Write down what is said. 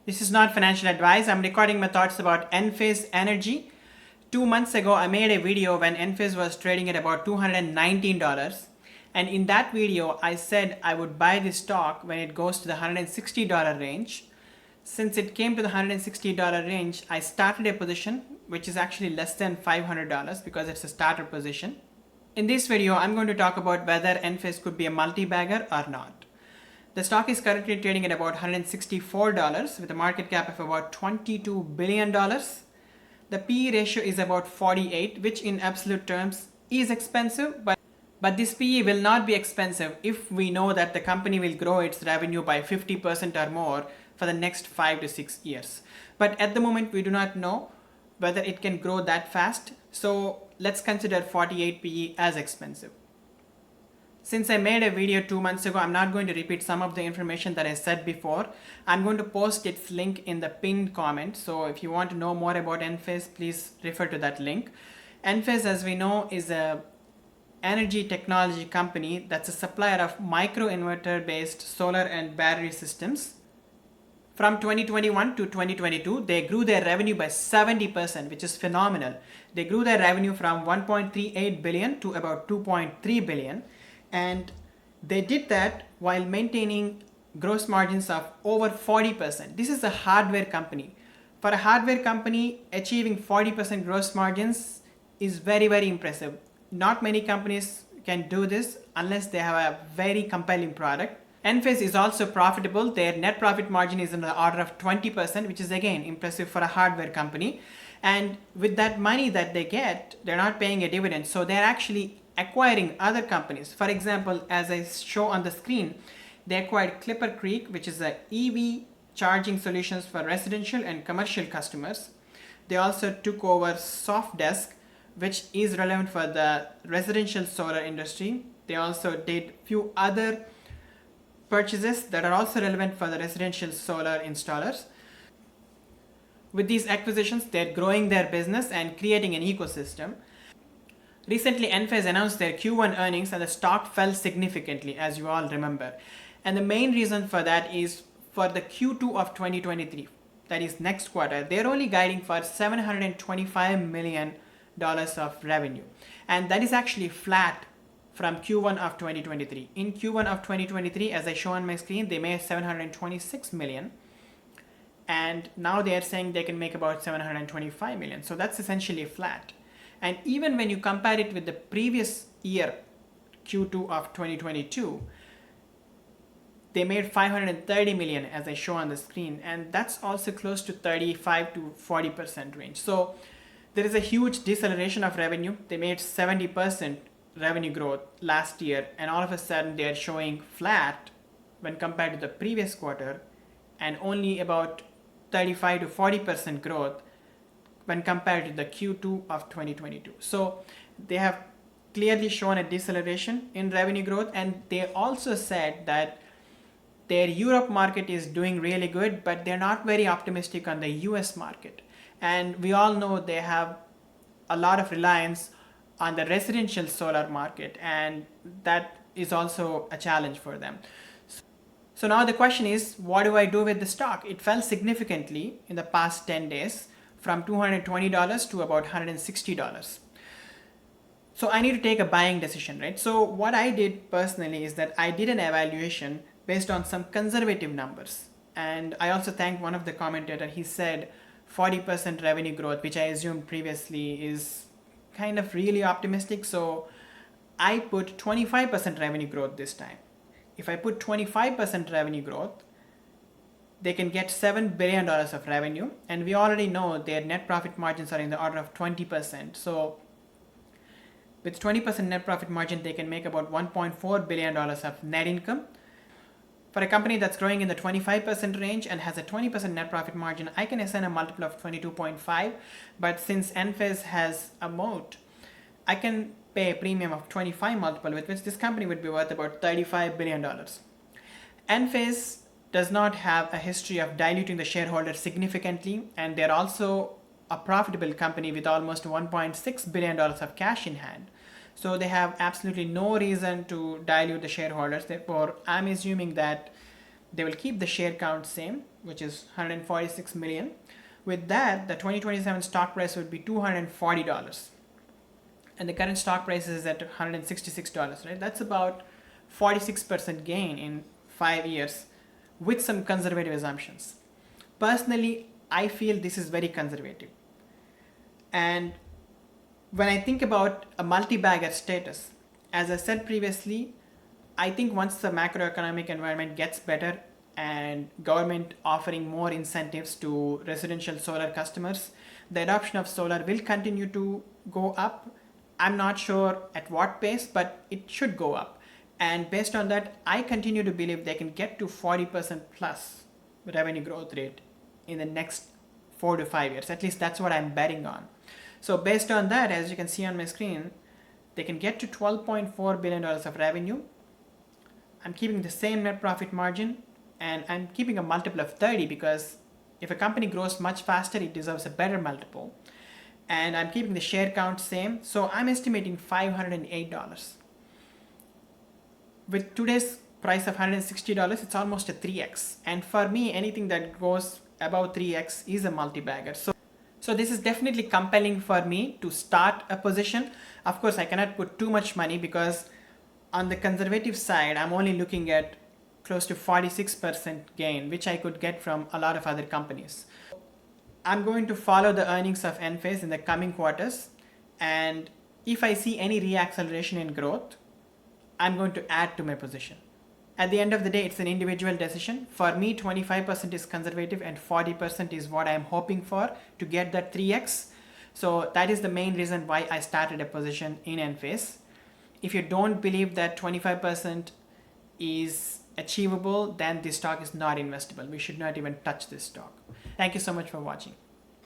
This is not financial advice. I'm recording my thoughts about Enphase Energy. 2 months ago, I made a video when Enphase was trading at about $219. And in that video, I said I would buy this stock when it goes to the $160 range. Since it came to the $160 range, I started a position which is actually less than $500 because it's a starter position. In this video, I'm going to talk about whether Enphase could be a multi-bagger or not. The stock is currently trading at about $164 with a market cap of about $22 billion. The PE ratio is about 48, which in absolute terms is expensive, but this PE will not be expensive if we know that the company will grow its revenue by 50% or more for the next 5 to 6 years. But at the moment, we do not know whether it can grow that fast. So let's consider 48 PE as expensive. Since I made a video 2 months ago, I'm not going to repeat some of the information that I said before. I'm going to post its link in the pinned comment. So if you want to know more about Enphase, please refer to that link. Enphase, as we know, is a energy technology company that's a supplier of microinverter based solar and battery systems. From 2021 to 2022, they grew their revenue by 70%, which is phenomenal. They grew their revenue from 1.38 billion to about 2.3 billion. And they did that while maintaining gross margins of over 40%. This is a hardware company. For a hardware company, achieving 40% gross margins is very, very impressive. Not many companies can do this unless they have a very compelling product. Enphase is also profitable. Their net profit margin is in the order of 20%, which is again impressive for a hardware company. And with that money that they get, they're not paying a dividend. So they're actually acquiring other companies. For example, as I show on the screen, they acquired Clipper Creek, which is a EV charging solutions for residential and commercial customers. They also took over Softdesk, which is relevant for the residential solar industry. They also did few other purchases that are also relevant for the residential solar installers. With these acquisitions, they're growing their business and creating an ecosystem. Recently, Enphase announced their Q1 earnings and the stock fell significantly, as you all remember. And the main reason for that is for the Q2 of 2023, that is next quarter, they're only guiding for $725 million of revenue. And that is actually flat from Q1 of 2023. In Q1 of 2023, as I show on my screen, they made 726 million. And now they are saying they can make about 725 million. So that's essentially flat. And even when you compare it with the previous year, Q2 of 2022, they made 530 million as I show on the screen. And that's also close to 35 to 40% range. So there is a huge deceleration of revenue. They made 70% revenue growth last year. And all of a sudden they are showing flat when compared to the previous quarter and only about 35 to 40% growth when compared to the Q2 of 2022. So they have clearly shown a deceleration in revenue growth, and they also said that their Europe market is doing really good, but they're not very optimistic on the US market. And we all know they have a lot of reliance on the residential solar market, and that is also a challenge for them. So now the question is, what do I do with the stock? It fell significantly in the past 10 days. From $220 to about $160. So I need to take a buying decision, right? So what I did personally is that I did an evaluation based on some conservative numbers. And I also thanked one of the commentators. He said 40% revenue growth, which I assumed previously is kind of really optimistic. So I put 25% revenue growth this time. If I put 25% revenue growth, they can get $7 billion of revenue, and we already know their net profit margins are in the order of 20%. So with 20% net profit margin, they can make about $1.4 billion of net income. For a company that's growing in the 25% range and has a 20% net profit margin, I can assign a multiple of 22.5. But since Enphase has a moat, I can pay a premium of 25 multiple, with which this company would be worth about $35 billion. Enphase does not have a history of diluting the shareholders significantly, and they're also a profitable company with almost $1.6 billion of cash in hand. So they have absolutely no reason to dilute the shareholders. Therefore, I'm assuming that they will keep the share count same, which is 146 million. With that, the 2027 stock price would be $240. And the current stock price is at $166, right? That's about 46% gain in 5 years with some conservative assumptions. Personally, I feel this is very conservative. And when I think about a multi-bagger status, as I said previously, I think once the macroeconomic environment gets better and government offering more incentives to residential solar customers, the adoption of solar will continue to go up. I'm not sure at what pace, but it should go up. And based on that, I continue to believe they can get to 40% plus revenue growth rate in the next 4 to 5 years. At least that's what I'm betting on. So based on that, as you can see on my screen, they can get to $12.4 billion of revenue. I'm keeping the same net profit margin, and I'm keeping a multiple of 30 because if a company grows much faster, it deserves a better multiple. And I'm keeping the share count same, so I'm estimating $508. With today's price of $160, it's almost a 3x. And for me, anything that goes above 3x is a multi-bagger. So this is definitely compelling for me to start a position. Of course, I cannot put too much money because on the conservative side, I'm only looking at close to 46% gain, which I could get from a lot of other companies. I'm going to follow the earnings of Enphase in the coming quarters, and if I see any reacceleration in growth, I'm going to add to my position. At the end of the day, it's an individual decision. For me, 25% is conservative and 40% is what I'm hoping for to get that 3x. So that is the main reason why I started a position in Enphase. If you don't believe that 25% is achievable, then this stock is not investable. We should not even touch this stock. Thank you so much for watching.